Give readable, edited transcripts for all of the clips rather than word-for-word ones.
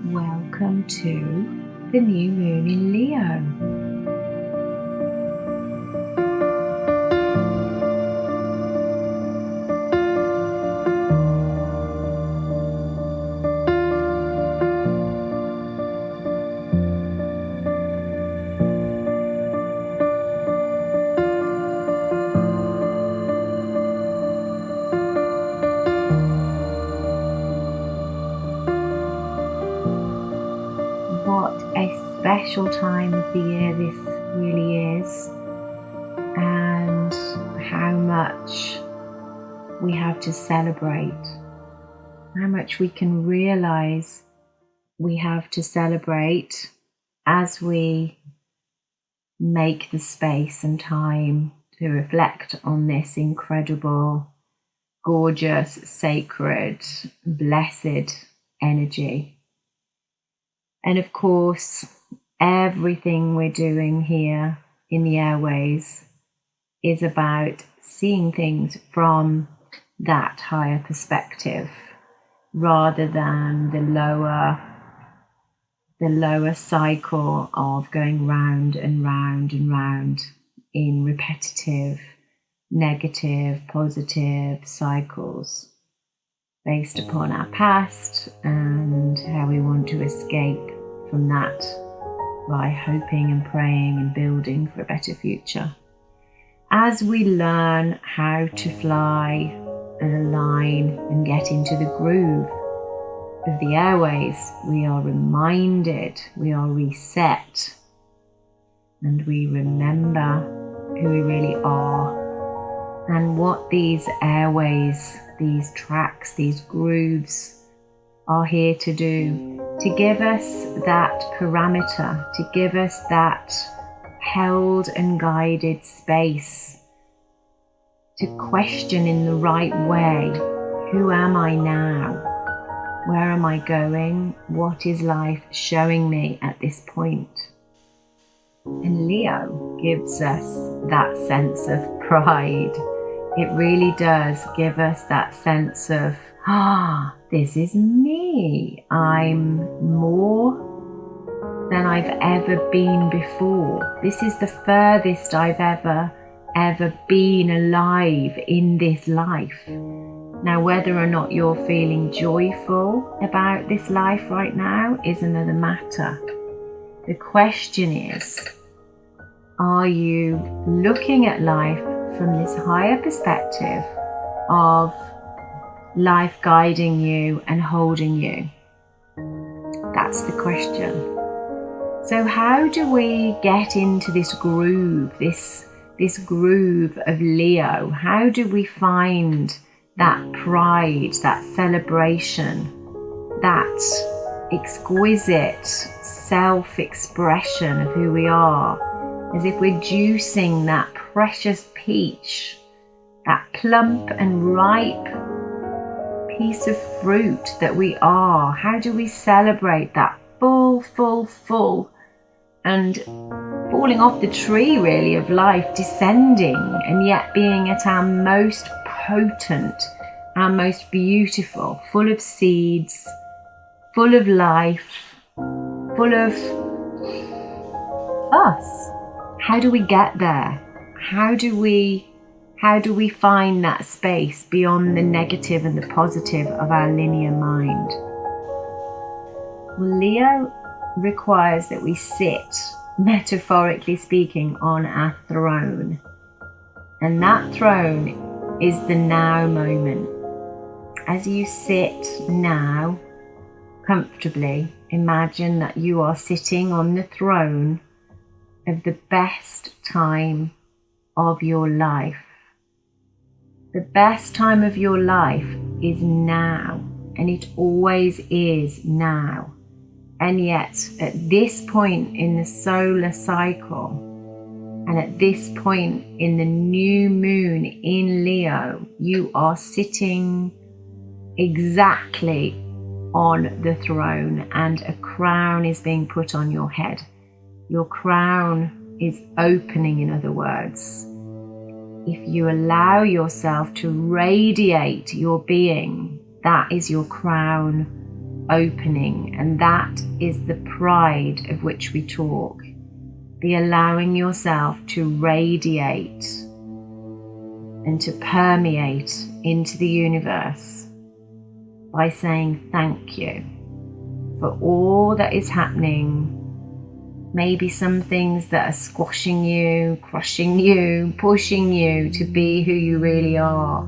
Welcome to the new moon in Leo. What a special time of the year this really is, and how much we have to celebrate, how much we can realize we have to celebrate as we make the space and time to reflect on this incredible, gorgeous, sacred, blessed energy. And of course, everything we're doing here in the Airways is about seeing things from that higher perspective rather than the lower cycle of going round and round and round in repetitive, negative, positive cycles based upon our past and how we want to escape from that by hoping and praying and building for a better future. As we learn how to fly and align and get into the groove of the Airways, we are reminded, we are reset, and we remember who we really are and what these Airways, these tracks, these grooves are here to do, to give us that parameter, to give us that held and guided space to question in the right way, who am I now? Where am I going? What is life showing me at this point? And Leo gives us that sense of pride. It really does give us that sense of, this is me. I'm more than I've ever been before. This is the furthest I've ever been alive in this life. Now, whether or not you're feeling joyful about this life right now is another matter. The question is, are you looking at life from this higher perspective of life guiding you and holding you? That's the question. So how do we get into this groove, this groove of Leo? How do we find that pride, that celebration, that exquisite self-expression of who we are, as if we're juicing that precious peach, that plump and ripe piece of fruit that we are? How do we celebrate that full and falling off the tree really of life, descending and yet being at our most potent, our most beautiful, full of seeds, full of life, full of us? How do we get there? How do we find that space beyond the negative and the positive of our linear mind? Well, Leo requires that we sit, metaphorically speaking, on our throne. And that throne is the now moment. As you sit now, comfortably, imagine that you are sitting on the throne of the best time of your life. The best time of your life is now, and it always is now. And yet, at this point in the solar cycle, and at this point in the new moon in Leo, you are sitting exactly on the throne, and a crown is being put on your head. Your crown is opening, in other words. If you allow yourself to radiate your being, that is your crown opening, and that is the pride of which we talk. The allowing yourself to radiate and to permeate into the universe by saying thank you for all that is happening. Maybe some things that are squashing you, crushing you, pushing you to be who you really are.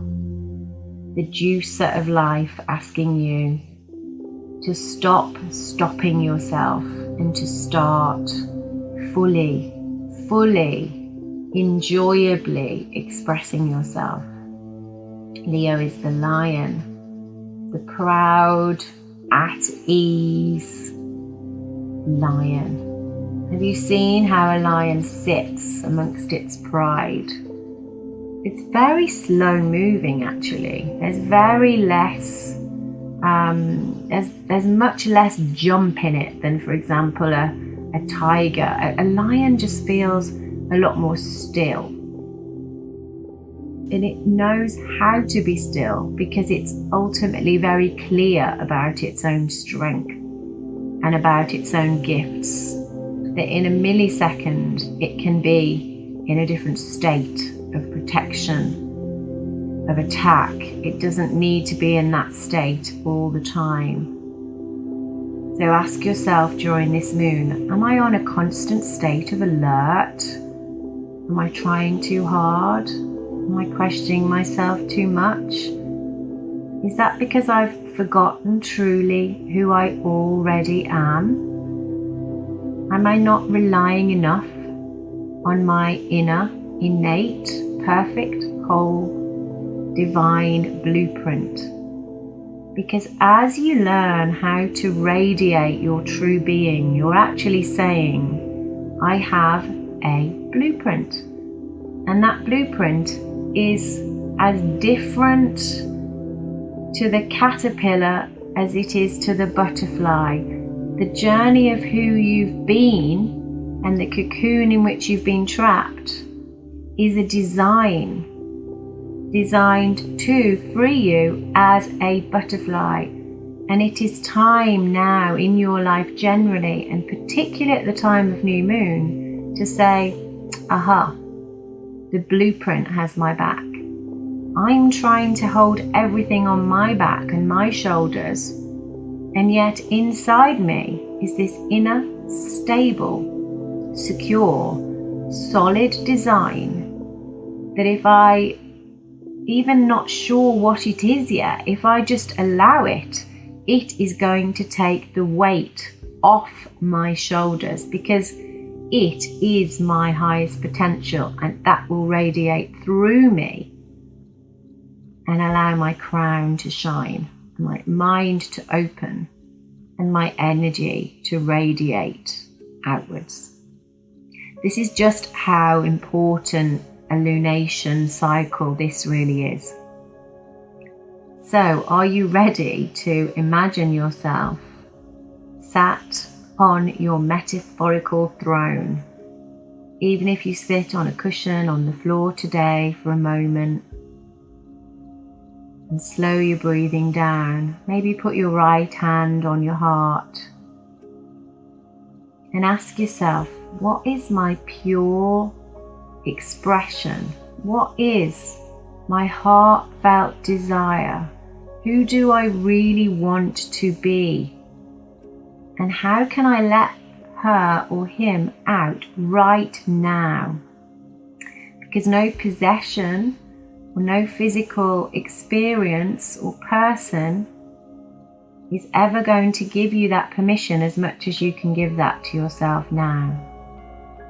The juicer of life asking you to stop stopping yourself and to start fully, enjoyably expressing yourself. Leo is the lion, the proud, at ease lion. Have you seen how a lion sits amongst its pride? It's very slow moving actually. There's very less, there's much less jump in it than, for example, a tiger. A lion just feels a lot more still. And it knows how to be still because it's ultimately very clear about its own strength and about its own gifts. That in a millisecond, it can be in a different state of protection, of attack. It doesn't need to be in that state all the time. So ask yourself during this moon, am I on a constant state of alert? Am I trying too hard? Am I questioning myself too much? Is that because I've forgotten truly who I already am? Am I not relying enough on my inner, innate, perfect, whole, divine blueprint? Because as you learn how to radiate your true being, you're actually saying, I have a blueprint. And that blueprint is as different to the caterpillar as it is to the butterfly. The journey of who you've been and the cocoon in which you've been trapped is a design designed to free you as a butterfly. And it is time now in your life generally, and particularly at the time of new moon, to say, aha, the blueprint has my back. I'm trying to hold everything on my back and my shoulders, and yet inside me is this inner, stable, secure, solid design that if I even not sure what it is yet, if I just allow it, it is going to take the weight off my shoulders because it is my highest potential, and that will radiate through me and allow my crown to shine, my mind to open, and my energy to radiate outwards. This is just how important a lunation cycle this really is. So, are you ready to imagine yourself sat on your metaphorical throne? Even if you sit on a cushion on the floor today for a moment, and slow your breathing down. Maybe put your right hand on your heart and ask yourself, what is my pure expression? What is my heartfelt desire? Who do I really want to be? And how can I let her or him out right now? Because no possession or no physical experience or person is ever going to give you that permission as much as you can give that to yourself now.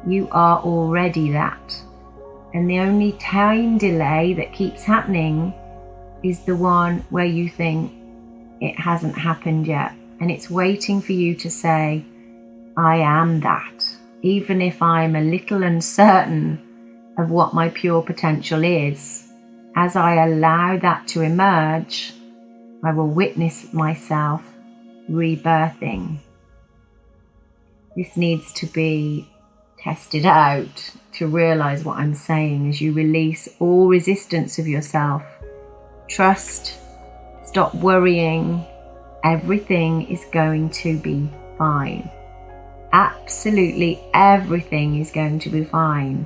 You are already that. And the only time delay that keeps happening is the one where you think it hasn't happened yet. And it's waiting for you to say, I am that. Even if I'm a little uncertain of what my pure potential is, as I allow that to emerge, I will witness myself rebirthing. This needs to be tested out to realize what I'm saying as you release all resistance of yourself. Trust, stop worrying, everything is going to be fine. Absolutely everything is going to be fine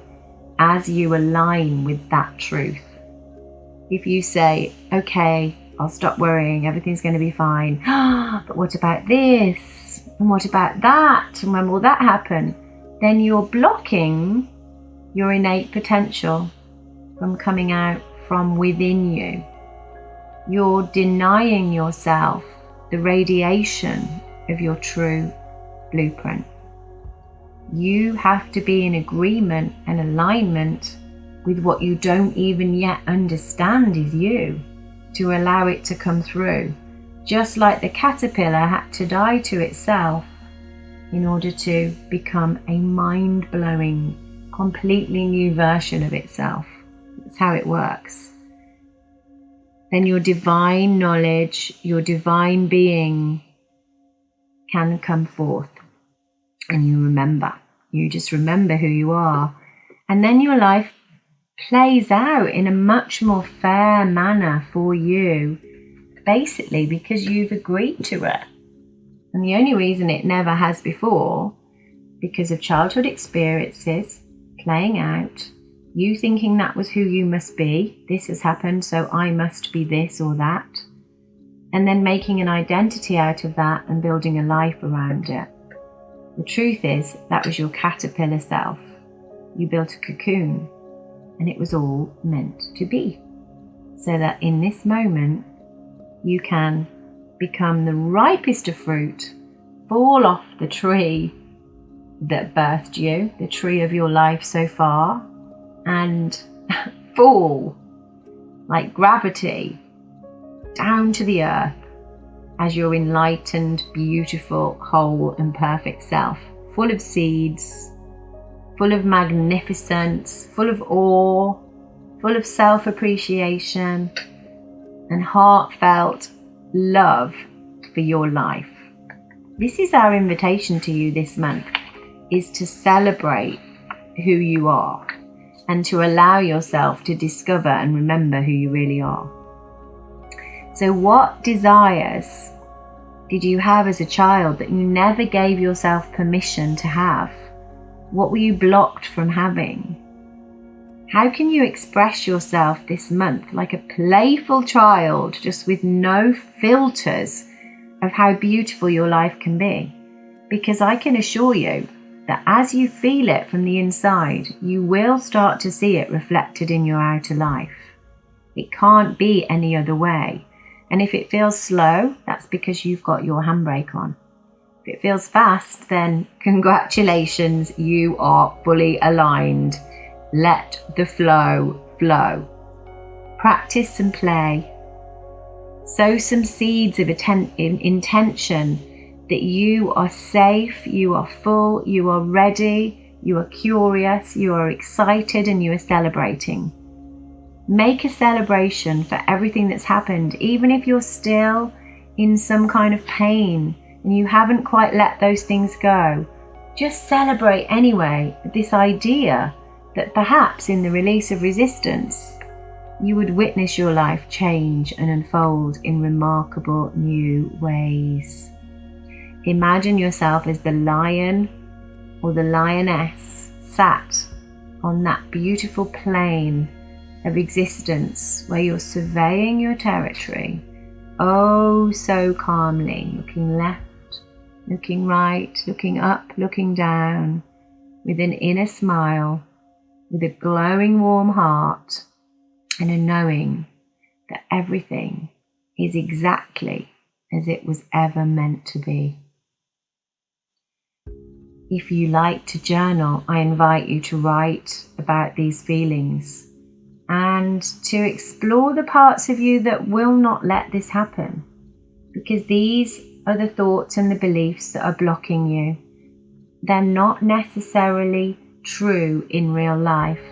as you align with that truth. If you say, okay, I'll stop worrying, everything's going to be fine. But what about this? And what about that? And when will that happen? Then you're blocking your innate potential from coming out from within you. You're denying yourself the radiation of your true blueprint. You have to be in agreement and alignment with what you don't even yet understand is you to allow it to come through. Just like the caterpillar had to die to itself in order to become a mind-blowing, completely new version of itself. That's how it works. Then your divine knowledge, your divine being can come forth. And you just remember who you are. And then your life plays out in a much more fair manner for you, basically because you've agreed to it. And the only reason it never has before, because of childhood experiences playing out, you thinking that was who you must be, this has happened, so I must be this or that, and then making an identity out of that and building a life around it. The truth is, that was your caterpillar self. You built a cocoon, and it was all meant to be. So that in this moment, you can become the ripest of fruit, fall off the tree that birthed you, the tree of your life so far, and fall like gravity down to the earth as your enlightened, beautiful, whole and perfect self, full of seeds, full of magnificence, full of awe, full of self-appreciation and heartfelt love for your life. This is our invitation to you this month, is to celebrate who you are and to allow yourself to discover and remember who you really are. So what desires did you have as a child that you never gave yourself permission to have? What were you blocked from having? How can you express yourself this month like a playful child, just with no filters of how beautiful your life can be? Because I can assure you that as you feel it from the inside, you will start to see it reflected in your outer life. It can't be any other way. And if it feels slow, that's because you've got your handbrake on. If it feels fast, then congratulations, you are fully aligned. Let the flow flow. Practice and play. Sow some seeds of intention that you are safe, you are full, you are ready, you are curious, you are excited, and you are celebrating. Make a celebration for everything that's happened, even if you're still in some kind of pain and you haven't quite let those things go. Just celebrate anyway this idea that perhaps in the release of resistance, you would witness your life change and unfold in remarkable new ways. Imagine yourself as the lion or the lioness sat on that beautiful plain of existence where you're surveying your territory, oh so calmly, looking left, looking right, looking up, looking down, with an inner smile, with a glowing warm heart and a knowing that everything is exactly as it was ever meant to be. If you like to journal, I invite you to write about these feelings and to explore the parts of you that will not let this happen, because these are the thoughts and the beliefs that are blocking you. They're not necessarily true in real life.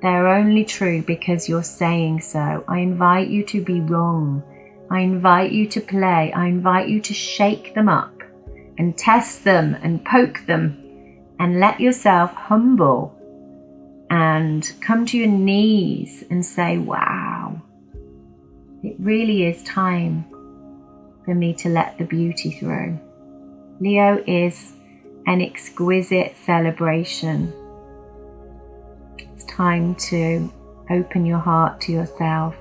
They're only true because you're saying so. I invite you to be wrong. I invite you to play. I invite you to shake them up and test them and poke them and let yourself humble and come to your knees and say, wow, it really is time for me to let the beauty through. Leo is an exquisite celebration. It's time to open your heart to yourself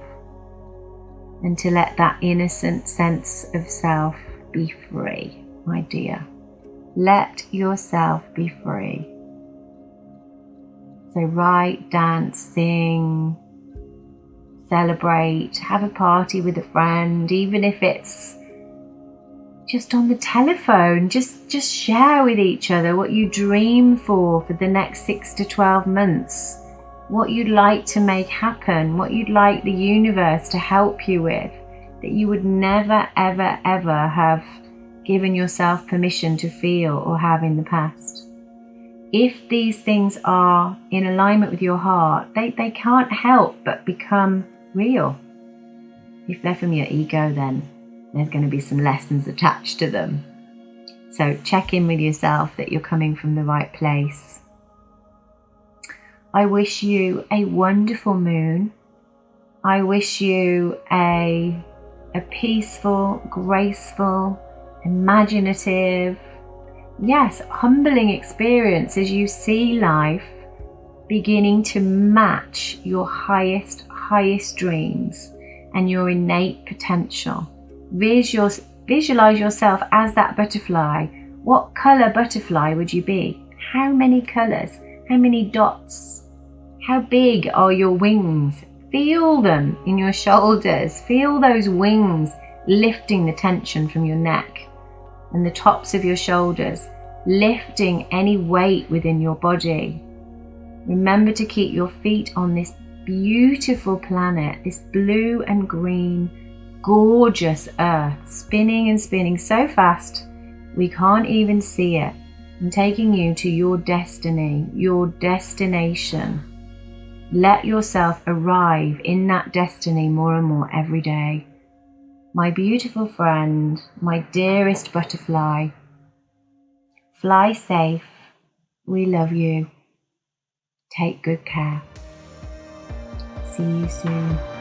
and to let that innocent sense of self be free, my dear. Let yourself be free. So write, dance, sing, celebrate, have a party with a friend, even if it's just on the telephone. Just share with each other what you dream for the next 6 to 12 months, what you'd like to make happen, what you'd like the universe to help you with, that you would never, ever, ever have given yourself permission to feel or have in the past. If these things are in alignment with your heart, they can't help but become real. If they're from your ego, then there's going to be some lessons attached to them. So check in with yourself that you're coming from the right place. I wish you a wonderful moon. I wish you a peaceful, graceful, imaginative, yes, humbling experience as you see life beginning to match your highest dreams and your innate potential. Visualize yourself as that butterfly. What color butterfly would you be? How many colors? How many dots? How big are your wings? Feel them in your shoulders. Feel those wings lifting the tension from your neck and the tops of your shoulders, lifting any weight within your body. Remember to keep your feet on this beautiful planet, this blue and green, gorgeous earth, spinning and spinning so fast we can't even see it, and taking you to your destiny, your destination. Let yourself arrive in that destiny more and more every day. My beautiful friend, my dearest butterfly, fly safe. We love you. Take good care. See you soon.